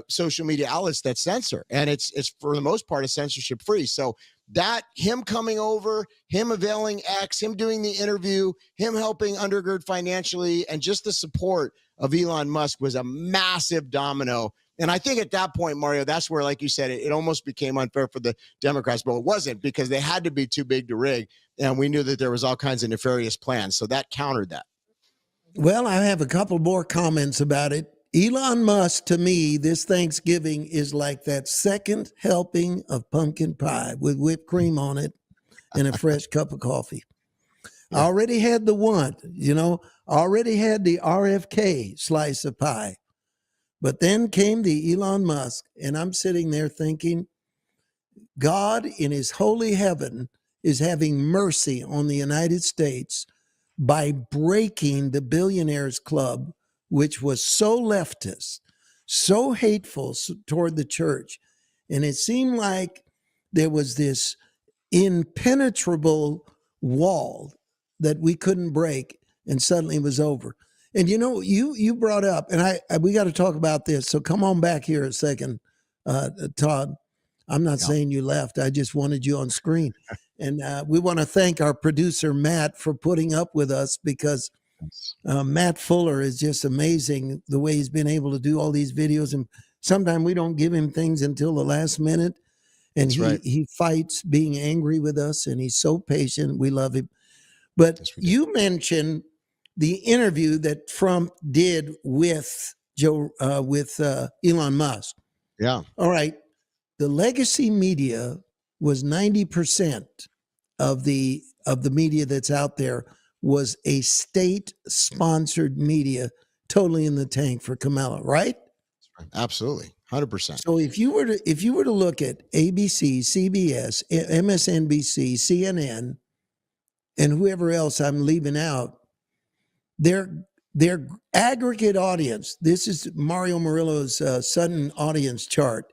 social media outlets that censor. And it's for the most part, is censorship free. So that him coming over, him availing X, him doing the interview, him helping undergird financially, and just the support of Elon Musk was a massive domino. And I think at that point, Mario, that's where, like you said, it almost became unfair for the Democrats, but it wasn't because they had to be too big to rig. And we knew that there was all kinds of nefarious plans. So that countered that. Well, I have a couple more comments about it. Elon Musk, to me, this Thanksgiving is like that second helping of pumpkin pie with whipped cream on it and a fresh cup of coffee. I already had the one, already had the RFK slice of pie. But then came the Elon Musk, and I'm sitting there thinking, God in his holy heaven is having mercy on the United States by breaking the Billionaires Club, which was so leftist, so hateful toward the church. And it seemed like there was this impenetrable wall that we couldn't break, and suddenly it was over. And you brought up, and we got to talk about this. So come on back here a second, Todd. I'm not saying you left. I just wanted you on screen. And we want to thank our producer, Matt, for putting up with us because Matt Fuller is just amazing the way he's been able to do all these videos. And sometimes we don't give him things until the last minute. And he fights being angry with us, and he's so patient. We love him. But you mentioned the interview that Trump did with Elon Musk. Yeah. All right. The legacy media was 90% of the media that's out there was a state-sponsored media, totally in the tank for Kamala, right? Absolutely, 100%. So if you were to look at ABC, CBS, MSNBC, CNN, and whoever else I'm leaving out, their aggregate audience, this is Mario Murillo's sudden audience chart.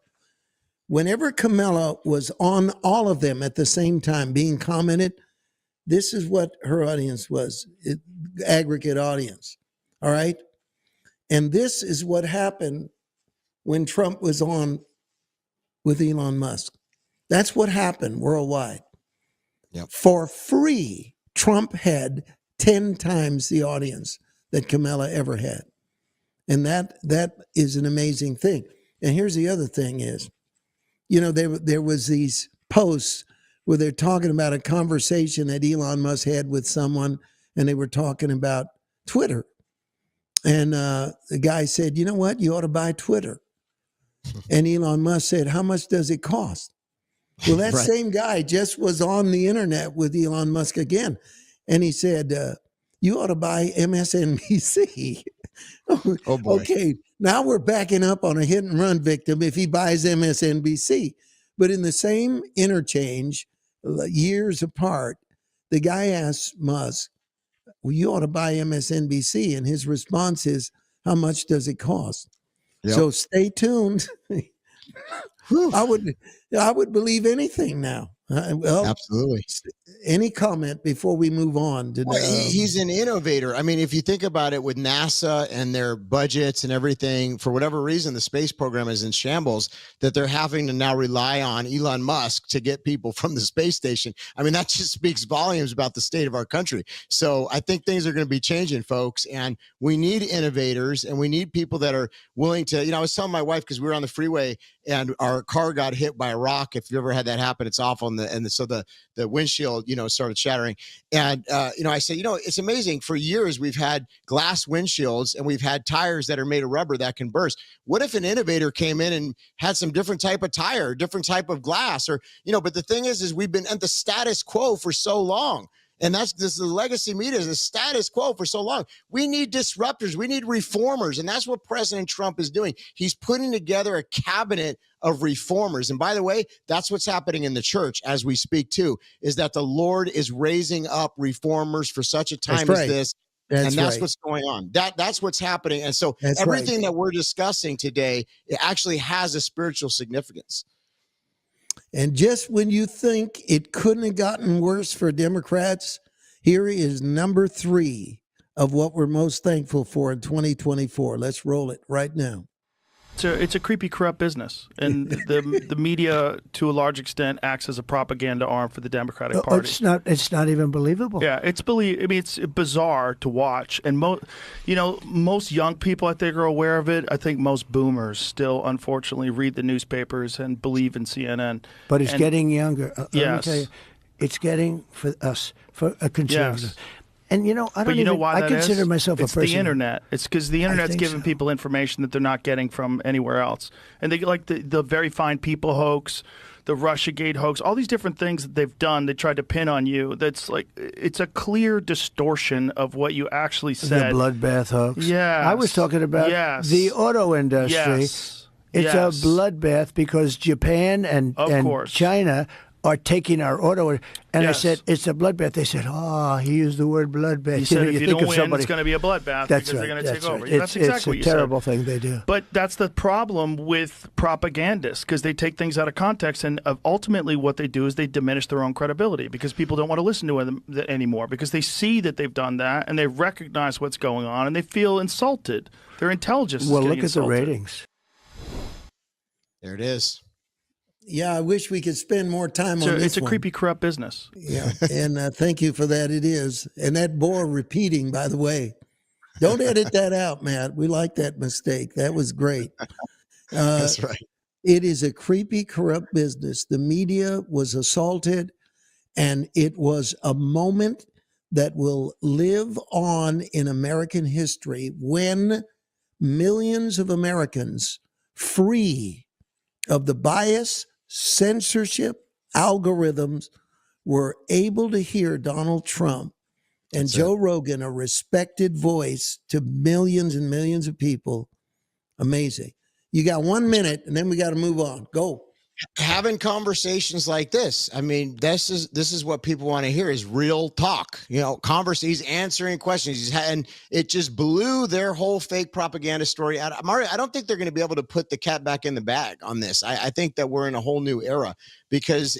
Whenever Kamala was on all of them at the same time being commented, this is what her audience was, aggregate audience. All right. And this is what happened when Trump was on with Elon Musk. That's what happened worldwide. Yep. For free, Trump had 10 times the audience that Kamala ever had. And that is an amazing thing. And here's the other thing is, there was these posts where they're talking about a conversation that Elon Musk had with someone, and they were talking about Twitter. And the guy said, you know what? You ought to buy Twitter. And Elon Musk said, how much does it cost? Well, that same guy just was on the internet with Elon Musk again. And he said, you ought to buy MSNBC. Oh boy. Okay, now we're backing up on a hit and run victim if he buys MSNBC. But in the same interchange, years apart, the guy asked Musk, well, you ought to buy MSNBC. And his response is, how much does it cost? Yep. So stay tuned. I would believe anything now. Well, absolutely. Any comment before we move on? He's an innovator. I mean, if you think about it with NASA and their budgets and everything, for whatever reason, the space program is in shambles, that they're having to now rely on Elon Musk to get people from the space station. I mean, that just speaks volumes about the state of our country. So I think things are going to be changing, folks. And we need innovators, and we need people that are willing to, I was telling my wife, because we were on the freeway and our car got hit by a rock. If you ever had that happen, it's awful. And so the windshield, started shattering. And I said, it's amazing. For years we've had glass windshields and we've had tires that are made of rubber that can burst. What if an innovator came in and had some different type of tire, different type of glass, or but the thing is we've been at the status quo for so long. And the legacy media is the status quo for so long. We need disruptors. We need reformers. And that's what President Trump is doing. He's putting together a cabinet of reformers. And by the way, that's what's happening in the church as we speak too, is that the Lord is raising up reformers for such a time as this. That's what's going on. That's what's happening. And so everything that we're discussing today, it actually has a spiritual significance. And just when you think it couldn't have gotten worse for Democrats, here is number 3 of what we're most thankful for in 2024. Let's roll it right now. It's a creepy, corrupt business, and the media, to a large extent, acts as a propaganda arm for the Democratic Party. It's not even believable. Yeah, it's bizarre to watch, and most young people, I think, are aware of it. I think most boomers still, unfortunately, read the newspapers and believe in CNN. But it's getting younger. Let me tell you, it's getting for us, for a conservative. Yes. And I consider myself a person. It's the internet. It's because the internet's giving people information that they're not getting from anywhere else. And they like the Very Fine People hoax, the Russiagate hoax, all these different things that they've done. They tried to pin on you. That's like, it's a clear distortion of what you actually said. The bloodbath hoax. Yeah, I was talking about the auto industry. Yes. It's a bloodbath because Japan and China are taking our auto. And I said, it's a bloodbath. They said, he used the word bloodbath. He said, if you don't win, it's going to be a bloodbath because they're going to take over. That's exactly what you said. It's a terrible thing they do. But that's the problem with propagandists, because they take things out of context, and ultimately what they do is they diminish their own credibility because people don't want to listen to them anymore because they see that they've done that and they recognize what's going on and they feel insulted. Their intelligence is getting insulted. Look at the ratings. There it is. Yeah, I wish we could spend more time on this. It's a creepy, corrupt business. Yeah, and thank you for that. It is. And that bore repeating, by the way. Don't edit that out, Matt. We like that mistake. That was great. That's right. It is a creepy, corrupt business. The media was assaulted, and it was a moment that will live on in American history when millions of Americans, free of the bias, censorship, algorithms, were able to hear Donald Trump and Joe Rogan, a respected voice to millions and millions of people. Amazing. You got 1 minute, and then we got to move on. Go. Having conversations like this. I mean, this is what people want to hear, is real talk. He's answering questions. And it just blew their whole fake propaganda story out. Mario, I don't think they're going to be able to put the cat back in the bag on this. I think that we're in a whole new era because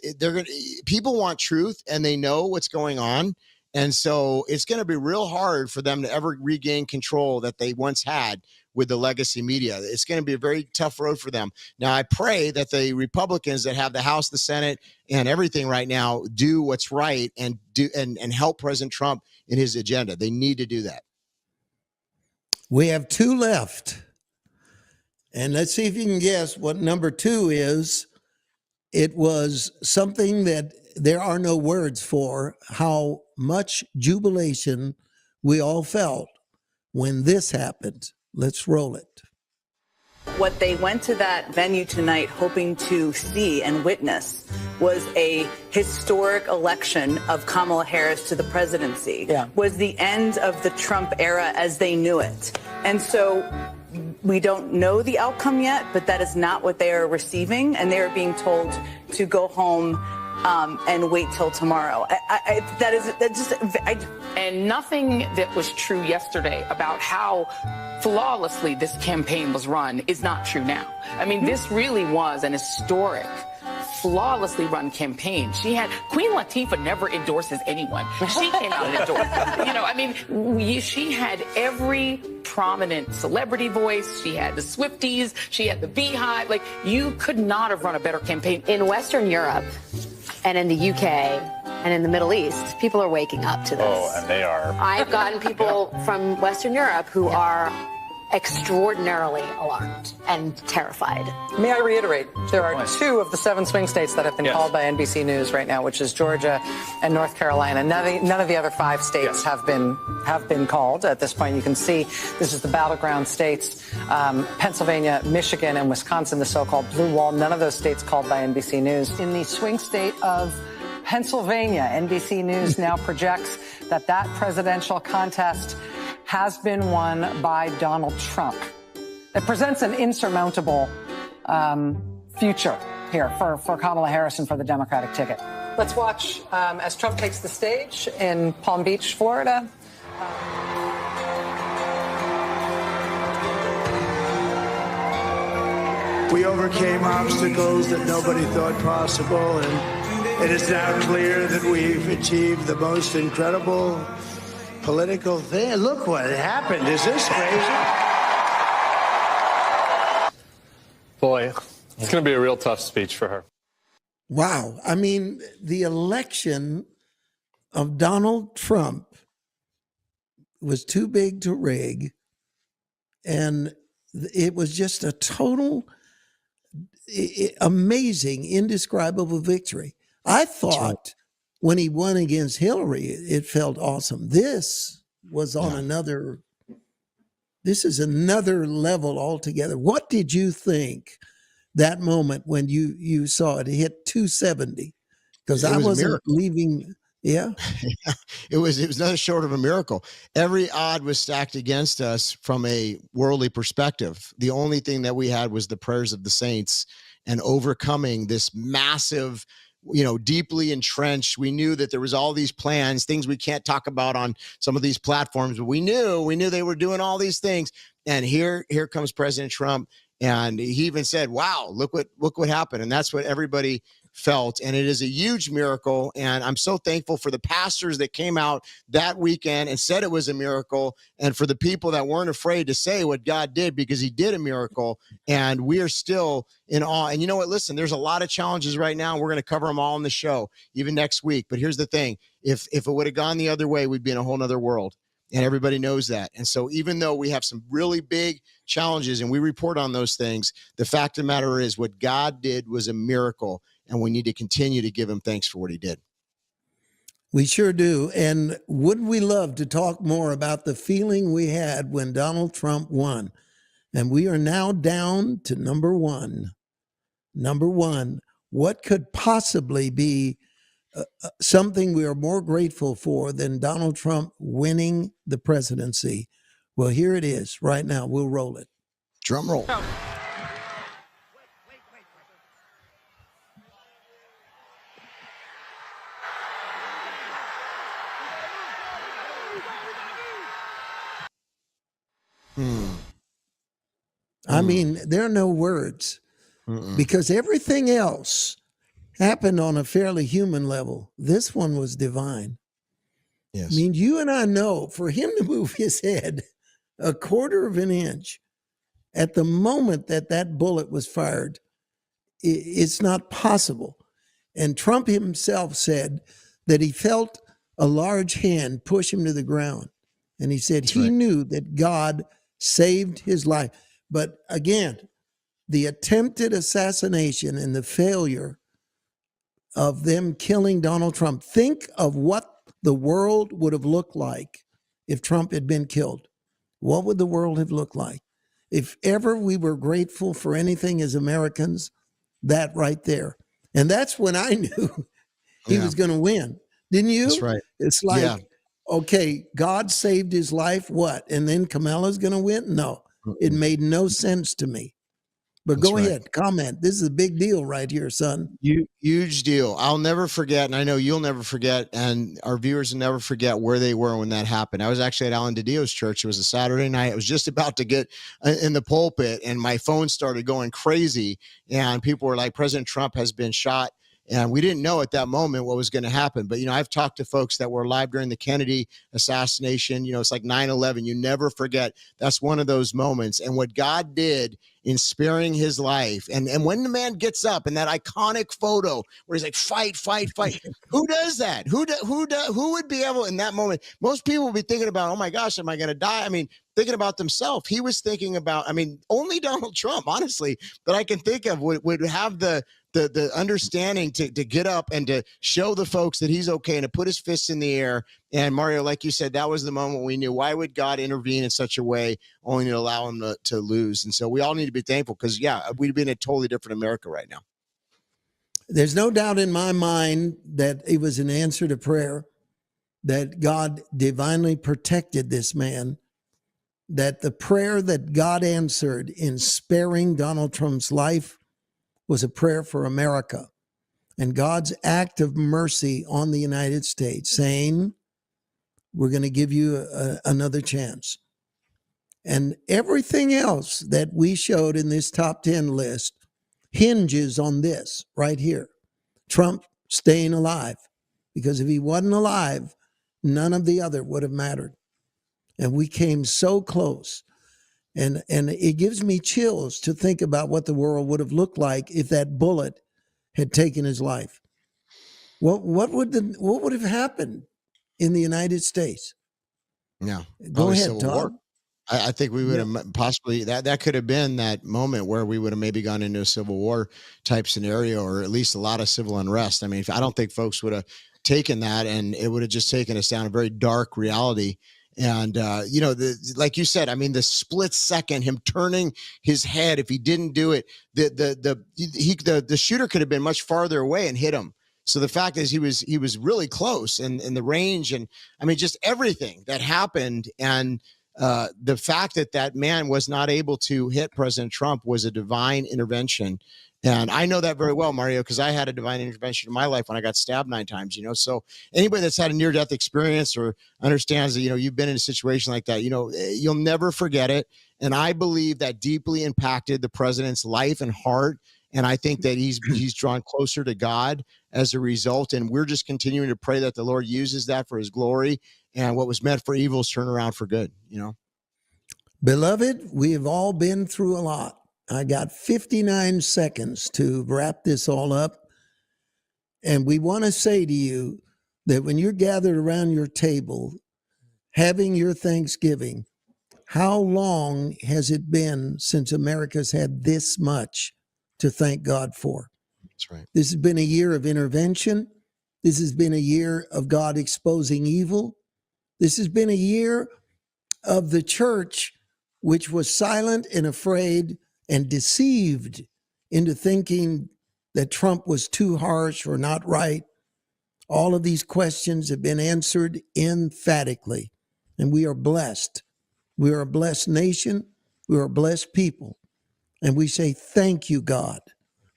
people want truth and they know what's going on. And so it's going to be real hard for them to ever regain control that they once had with the legacy media. It's going to be a very tough road for them. Now, I pray that the Republicans that have the House, the Senate, and everything right now do what's right and help President Trump in his agenda. They need to do that. We have 2 left. And let's see if you can guess what number 2 is. It was something that there are no words for, how much jubilation we all felt when this happened. Let's roll it. What they went to that venue tonight hoping to see and witness was a historic election of Kamala Harris to the presidency, was the end of the Trump era as they knew it. And so we don't know the outcome yet, but that is not what they are receiving. And they are being told to go home and wait till tomorrow. And nothing that was true yesterday about how flawlessly this campaign was run is not true now. I mean, this really was an historic, flawlessly run campaign. Queen Latifah never endorses anyone. She came out and endorsed. She had every prominent celebrity voice. She had the Swifties. She had the Beehive. Like, you could not have run a better campaign. In Western Europe and in the UK and in the Middle East, people are waking up to this. Oh, and they are. I've gotten people from Western Europe who are extraordinarily alarmed and terrified. May I reiterate, there are 2 of the 7 swing states that have been called by NBC News right now, which is Georgia and North Carolina. None of the other 5 states have been called at this point. You can see this is the battleground states, Pennsylvania, Michigan, and Wisconsin, the so-called blue wall. None of those states called by NBC News. In the swing state of Pennsylvania, NBC News now projects that presidential contest has been won by Donald Trump. It presents an insurmountable future here for Kamala Harris and for the Democratic ticket. Let's watch as Trump takes the stage in Palm Beach, Florida. We overcame obstacles that nobody thought possible, and it is now clear that we've achieved the most incredible political thing. Look what happened. Is this crazy? Boy, it's going to be a real tough speech for her. Wow. I mean, the election of Donald Trump was too big to rig, and it was just a total amazing, indescribable victory. I thought when he won against Hillary, it felt awesome. This was on this is another level altogether. What did you think that moment when you saw it hit 270? Because I wasn't leaving. Yeah. It was nothing short of a miracle. Every odd was stacked against us from a worldly perspective. The only thing that we had was the prayers of the saints and overcoming this massive, deeply entrenched. We knew that there was all these plans, things we can't talk about on some of these platforms, but we knew they were doing all these things. And here comes President Trump. And he even said, wow, look what happened. And that's what everybody felt. And it is a huge miracle. And I'm so thankful for the pastors that came out that weekend and said it was a miracle. And for the people that weren't afraid to say what God did, because he did a miracle. And we are still in awe. And you know what? Listen, there's a lot of challenges right now. We're going to cover them all in the show, even next week. But here's the thing. If it would have gone the other way, we'd be in a whole nother world. And everybody knows that. And so even though we have some really big challenges and we report on those things, the fact of the matter is what God did was a miracle. And we need to continue to give him thanks for what he did. We sure do. And wouldn't we love to talk more about the feeling we had when Donald Trump won? And we are now down to number one. Number one. What could possibly be something we are more grateful for than Donald Trump winning the presidency? Well, here it is right now. We'll roll it. Drum roll. I mean, there are no words because everything else happened on a fairly human level. This one was divine. Yes. I mean, you and I know for him to move his head a quarter of an inch at the moment that bullet was fired, it's not possible. And Trump himself said that he felt a large hand push him to the ground. And he said he knew that God saved his life. But again, the attempted assassination and the failure of them killing Donald Trump. Think of what the world would have looked like if Trump had been killed. What would the world have looked like? If ever we were grateful for anything as Americans, that right there. And that's when I knew he was going to win. Didn't you? That's right. It's like, okay, God saved his life, what? And then Kamala's going to win? No, it made no sense to me. But go ahead, comment. This is a big deal right here, son. Huge deal. I'll never forget, and I know you'll never forget, and our viewers will never forget where they were when that happened. I was actually at Alan DiDio's church. It was a Saturday night. I was just about to get in the pulpit, and my phone started going crazy, and people were like, President Trump has been shot. And we didn't know at that moment what was going to happen. But, I've talked to folks that were alive during the Kennedy assassination. It's like 9/11. You never forget. That's one of those moments. And what God did in sparing his life. And when the man gets up in that iconic photo where he's like, fight, fight, fight. Who does that? Who would be able in that moment? Most people would be thinking about, oh my gosh, am I going to die? I mean, thinking about themselves. He was thinking about, I mean, only Donald Trump, honestly, that I can think of would have the understanding to get up and to show the folks that he's okay and to put his fists in the air. And Mario, like you said, that was the moment we knew, why would God intervene in such a way only to allow him to lose? And so we all need to be thankful because, yeah, we'd be in a totally different America right now. There's no doubt in my mind that it was an answer to prayer, that God divinely protected this man, that the prayer that God answered in sparing Donald Trump's life was a prayer for America and God's act of mercy on the United States, saying, we're going to give you another chance. And everything else that we showed in this top 10 list hinges on this right here, Trump staying alive. Because if he wasn't alive, none of the other would have mattered. And we came so close. And it gives me chills to think about what the world would have looked like if that bullet had taken his life. What would have happened in the United States? Yeah. Go ahead, Civil Todd. War. I think we would have possibly, that could have been that moment where we would have maybe gone into a Civil War type scenario, or at least a lot of civil unrest. I mean, I don't think folks would have taken that, and it would have just taken us down a very dark reality. And, like you said, I mean, the split second, him turning his head, if he didn't do it, the shooter could have been much farther away and hit him. So the fact is he was really close in the range, and I mean, just everything that happened. And the fact that man was not able to hit President Trump was a divine intervention. And I know that very well, Mario, because I had a divine intervention in my life when I got stabbed 9 times, So anybody that's had a near-death experience or understands that, you've been in a situation like that, you'll never forget it. And I believe that deeply impacted the president's life and heart. And I think that he's drawn closer to God as a result. And we're just continuing to pray that the Lord uses that for his glory, and what was meant for evil is turned around for good, Beloved, we have all been through a lot. I got 59 seconds to wrap this all up. And we want to say to you that when you're gathered around your table, having your Thanksgiving, how long has it been since America's had this much to thank God for? That's right. This has been a year of intervention. This has been a year of God exposing evil. This has been a year of the church, which was silent and afraid and deceived into thinking that Trump was too harsh or not right. All of these questions have been answered emphatically, and we are blessed. We are a blessed nation. We are a blessed people. And we say, thank you, God.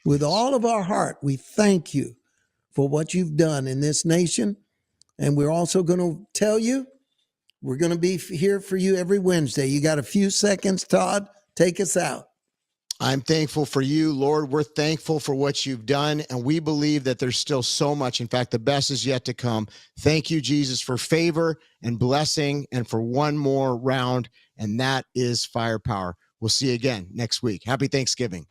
With all of our heart, we thank you for what you've done in this nation. And we're also going to tell you, we're going to be here for you every Wednesday. You got a few seconds, Todd. Take us out. I'm thankful for you, Lord. We're thankful for what you've done, and we believe that there's still so much. In fact, the best is yet to come. Thank you, Jesus, for favor and blessing and for one more round, and that is firepower. We'll see you again next week. Happy Thanksgiving.